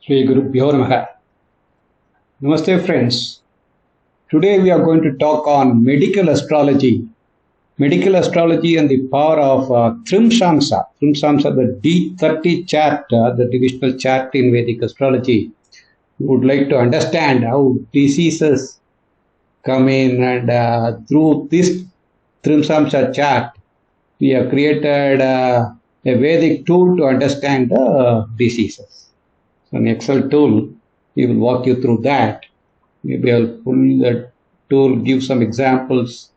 Shri Gurubhyo Namaha. Namaste friends. Today we are going to talk on medical astrology. Medical astrology and the power of Trimsamsa. Trimsamsa, the D30 chart, the divisional chart in Vedic astrology. We would like to understand how diseases come in, and through this Trimsamsa chart, we have created a Vedic tool to understand diseases. So an Excel tool, we will walk you through that. Maybe I'll pull the tool, give some examples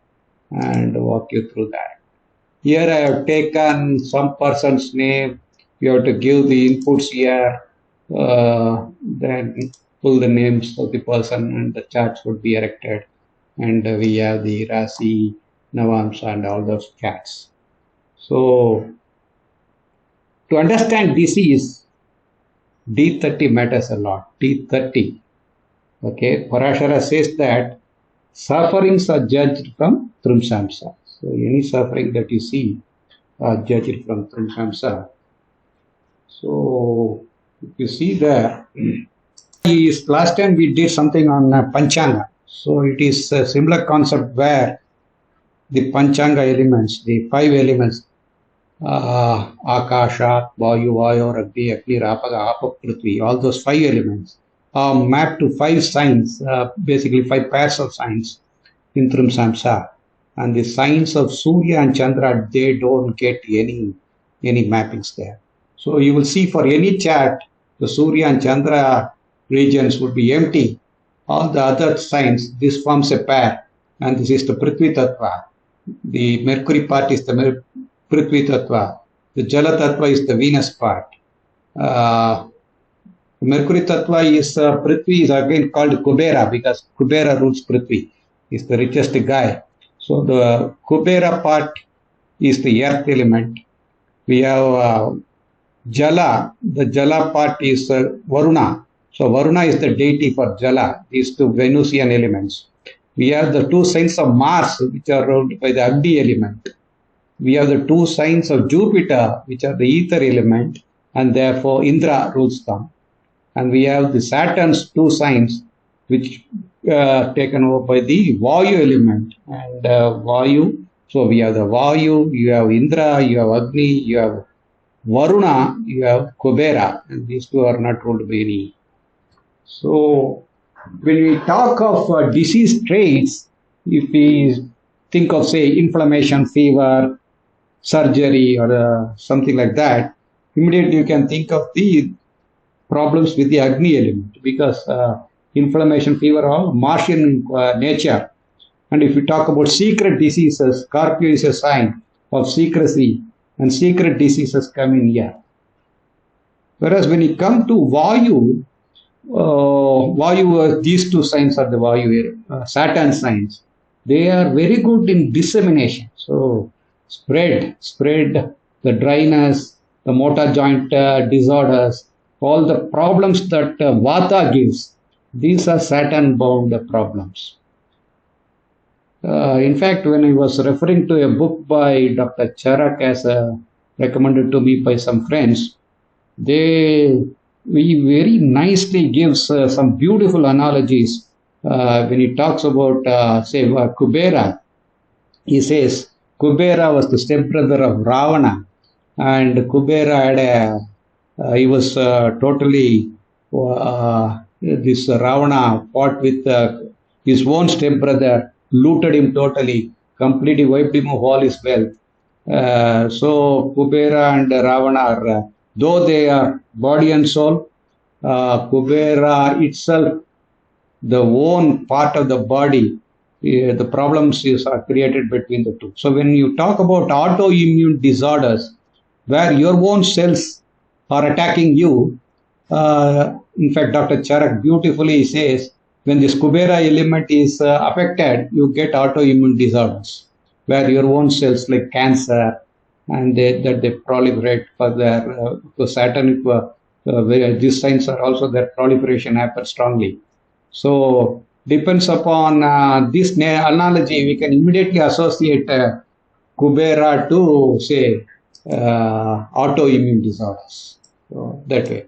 and walk you through that. Here I have taken some person's name. You have to give the inputs here, then pull the names of the person and the charts would be erected. And we have the Rasi, Navamsa and all those charts. So to understand disease, D30 matters a lot. D30. Okay, Parashara says that sufferings are judged from Trimsamsa. So any suffering that you see are judged from Trimsamsa. So if you see there, last time we did something on Panchanga. So it is a similar concept where the Panchanga elements, the 5 elements, Akasha, Vāyu, Agni, Rapaga, Apa, Prithvi, all those 5 elements are mapped to 5 signs, basically 5 pairs of signs in Trimsamsa. And the signs of Surya and Chandra, they don't get any mappings there. So you will see for any chart, the Surya and Chandra regions would be empty. All the other signs, this forms a pair, and this is the Prithvi Tattva. The Mercury part is the Prithvi Tattva. The Jala Tattva is the Venus part. Mercury Tattva is Prithvi is again called Kubera because Kubera rules Prithvi. Is the richest guy. So the Kubera part is the earth element. We have Jala. The Jala part is Varuṇa. So Varuṇa is the deity for Jala. These 2 Venusian elements. We have the 2 signs of Mars, which are ruled by the Agni element. We have the 2 signs of Jupiter, which are the ether element, and therefore Indra rules them. And we have the Saturn's 2 signs, which taken over by the Vāyu element. And Vāyu, so we have the Vāyu, you have Indra, you have Agni, you have Varuṇa, you have Kubera, and these 2 are not ruled by any. So when we talk of disease traits, if we think of, say, inflammation, fever, surgery or something like that, immediately you can think of the problems with the Agni element because inflammation, fever are all Martian nature. And if we talk about secret diseases, Scorpio is a sign of secrecy and secret diseases come in here. Whereas when you come to Vāyu, these 2 signs are the Vāyu, Saturn signs. They are very good in dissemination. So spread the dryness, the motor joint disorders, all the problems that Vata gives. These are Saturn bound problems. In fact, when I was referring to a book by Dr. Charak as recommended to me by some friends, he very nicely gives some beautiful analogies. When he talks about, say, Kubera, he says, Kubera was the stepbrother of Ravana, and Kubera had he was totally, this Ravana fought with his own stepbrother, looted him totally, completely wiped him of all his wealth. So Kubera and Ravana are, though they are body and soul, Kubera itself, the own part of the body, the problems are created between the 2. So when you talk about autoimmune disorders, where your own cells are attacking you, in fact, Dr. Charak beautifully says, when this Kubera element is affected, you get autoimmune disorders, where your own cells like cancer, and they proliferate further. For Saturn, these signs are also their proliferation happens strongly. So depends upon this analogy, we can immediately associate Kubera to, say, autoimmune disorders. So that way.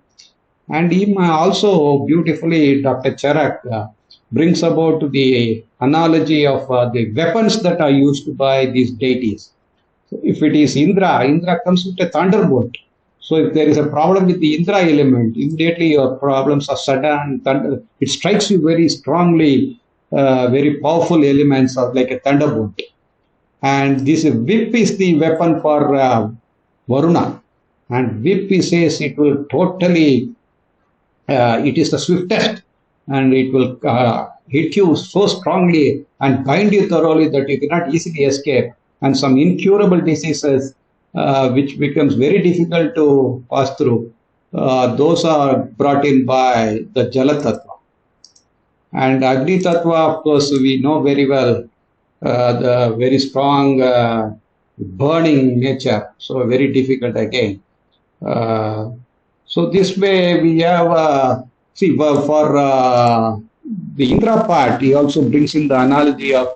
And he also beautifully, Dr. Charak brings about the analogy of the weapons that are used by these deities. So if it is Indra, Indra comes with a thunderbolt. So if there is a problem with the Indra element, immediately your problems are sudden. It strikes you very strongly, very powerful elements of like a thunderbolt. And this whip is the weapon for Varuṇa. And whip, he says, it will totally, it is the swiftest, and it will hit you so strongly and bind you thoroughly that you cannot easily escape. And some incurable diseases, which becomes very difficult to pass through, those are brought in by the Jala Tattva. And Agni Tattva, of course, we know very well, the very strong burning nature, so very difficult again. So this way we have, see, for the Indra part, he also brings in the analogy of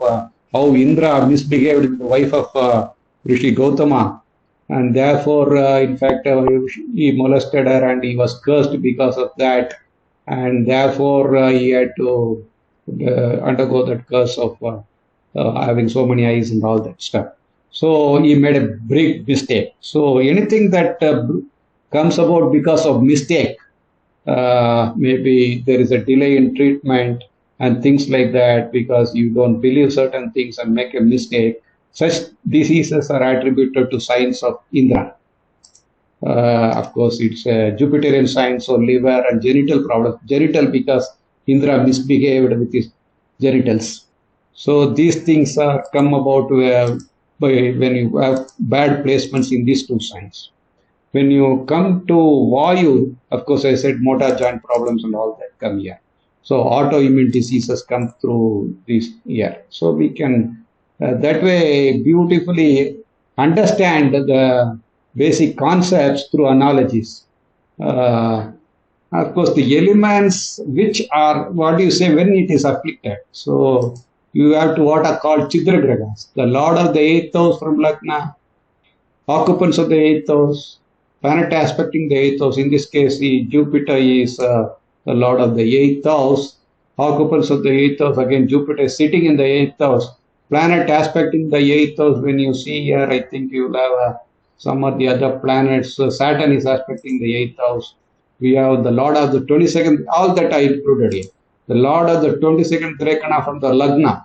how Indra misbehaved with the wife of Rishi Gautama, and therefore, in fact, he molested her and he was cursed because of that, and therefore he had to undergo that curse of having so many eyes and all that stuff. So he made a big mistake. So anything that comes about because of mistake, maybe there is a delay in treatment and things like that, because you don't believe certain things and make a mistake. Such diseases are attributed to signs of Indra. Of course, it's a Jupiterian sign, so liver and genital problems. Genital because Indra misbehaved with his genitals. So these things are come about when you have bad placements in these two signs. When you come to Vāyu, of course, I said motor joint problems and all that come here. So autoimmune diseases come through this here. So we can that way beautifully understand the basic concepts through analogies. Of course, the elements which are, what do you say, when it is afflicted. So you have to what are called Chhidra Grahas, the Lord of the 8th house from Lagna, occupants of the 8th house, planet aspecting the 8th house. In this case, Jupiter is the Lord of the 8th house, occupants of the 8th house, again Jupiter is sitting in the 8th house, planet aspecting the 8th house. When you see here, I think you will have some of the other planets. Saturn is aspecting the 8th house. We have the Lord of the 22nd, all that I included here. The Lord of the 22nd Drekkana from the Lagna.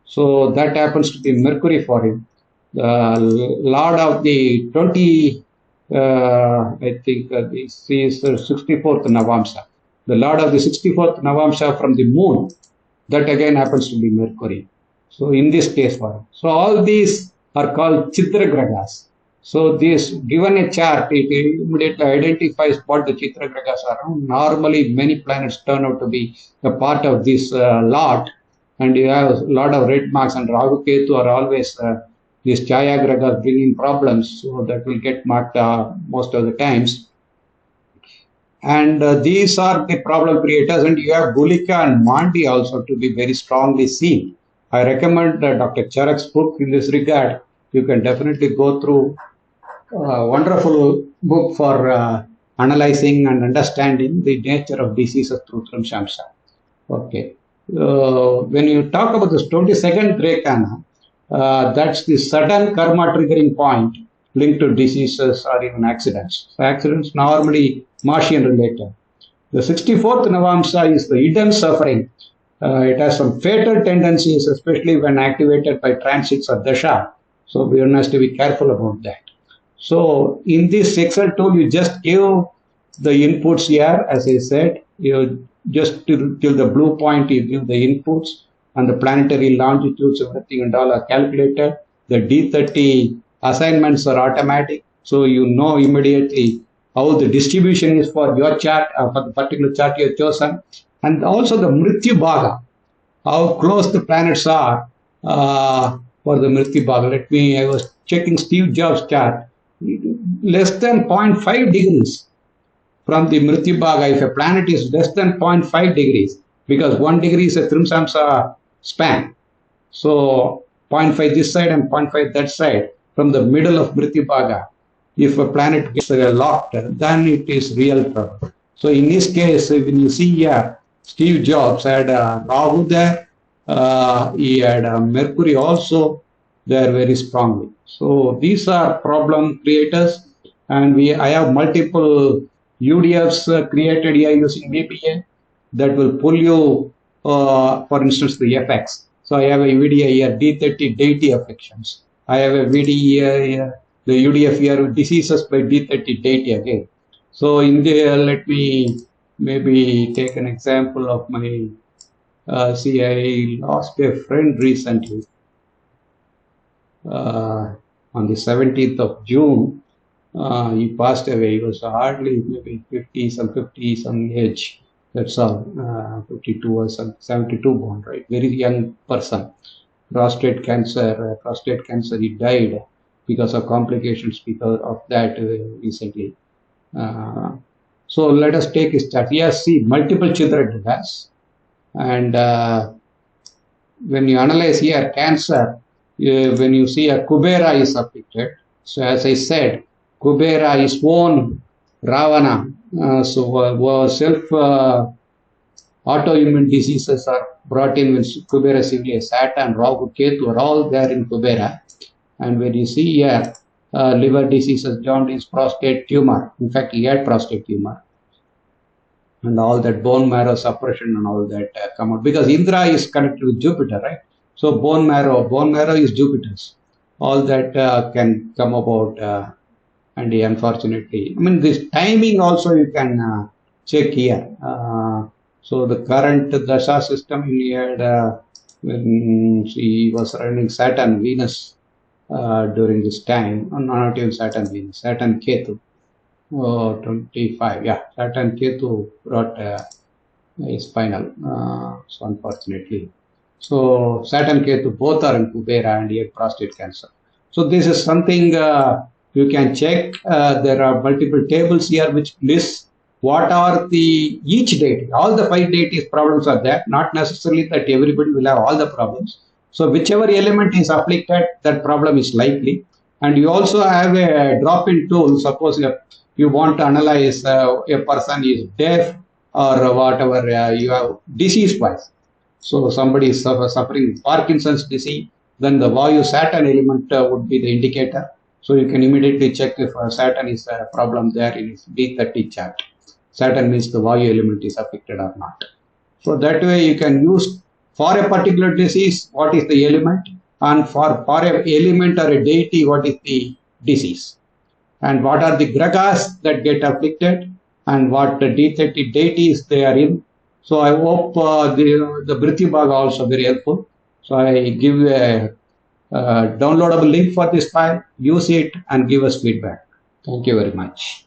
So that happens to be Mercury for him. The Lord of the 20, I think this is 64th Navamsa. The Lord of the 64th Navamsa from the Moon. That again happens to be Mercury. So in this case for him. So all these are called Chhidra Grahas. So this, given a chart, it immediately identifies what the Chhidra Grahas are. Normally, many planets turn out to be a part of this lot, and you have a lot of red marks, and Rahu Ketu are always these Chaya Grahas bringing problems, so that will get marked most of the times. And these are the problem creators, and you have Gulika and Mandi also to be very strongly seen. I recommend Dr. Charak's book in this regard. You can definitely go through. Wonderful book for analyzing and understanding the nature of diseases through Trimsamsa. Okay. When you talk about this 22nd Drekkana, that's the sudden karma triggering point linked to diseases or even accidents. So accidents normally Martian related. The 64th Navamsa is the hidden suffering. It has some fatal tendencies, especially when activated by transits or dasha. So we have to be careful about that. So in this Excel tool, you just give the inputs here, as I said, you just till the blue point, you give the inputs, and the planetary longitudes, everything and all are calculated. The D30 assignments are automatic, so you know immediately how the distribution is for your chart, for the particular chart you have chosen, and also the Mrityu Bhaga, how close the planets are for the Mrityu Bhaga. I was checking Steve Jobs' chart. Less than 0.5 degrees from the Mrityu Bhaga, if a planet is less than 0.5 degrees, because 1 degree is a Trimsamsa span. So 0.5 this side and 0.5 that side, from the middle of Mrityu Bhaga, if a planet gets locked, then it is real trouble. So in this case, when you see here, Steve Jobs had Rahu there, he had Mercury also there very strongly. So these are problem creators, and I have multiple UDFs created here using VBA that will pull you, for instance, the FX. So I have a VDA here, D30 deity afflictions. I have a VDA here, the UDF here, diseases by D30 deity again. So in there, let me maybe take an example of my, see, I lost a friend recently. On the 17th of June, he passed away. He was hardly maybe 50 some age. That's all, 52 or 72 born, right? Very young person. Prostate cancer, he died because of complications because of that recently. So let us take a start. Yes, see, multiple Chhidra Grahas. And when you analyze here cancer, when you see a Kubera is afflicted. So as I said, Kubera is own Ravana. Autoimmune diseases are brought in when Kubera Sivya, Saturn, Rahu, Ketu are all there in Kubera. And when you see here, liver diseases, jaundice, prostate tumor. In fact, he had prostate tumor. And all that bone marrow suppression and all that come out. Because Indra is connected with Jupiter, right? So bone marrow is Jupiter's. All that can come about, and unfortunately, I mean, this timing also you can check here. So the current dasha system he had when she was running Saturn, Venus during this time, not even Saturn, Venus, Saturn Ketu. 25, yeah, Saturn Ketu brought his final, so unfortunately. So Saturn Ketu both are in Kubera and he had prostate cancer. So this is something you can check. There are multiple tables here which list what are each deity. All the 5 deities problems are there. Not necessarily that everybody will have all the problems. So whichever element is afflicted, that problem is likely. And you also have a drop-in tool. Suppose you want to analyze a person is deaf or whatever you have disease-wise. So somebody is suffering Parkinson's disease, then the Vāyu Saturn element would be the indicator. So you can immediately check if Saturn is a problem there in his D30 chart. Saturn means the Vāyu element is affected or not. So that way you can use for a particular disease what is the element, and for an element or a deity what is the disease, and what are the Grahas that get afflicted, and what the D30 deities they are in. So I hope the Mrityu Bhaga also very helpful. So I give a downloadable link for this file, use it and give us feedback. Thank you very much.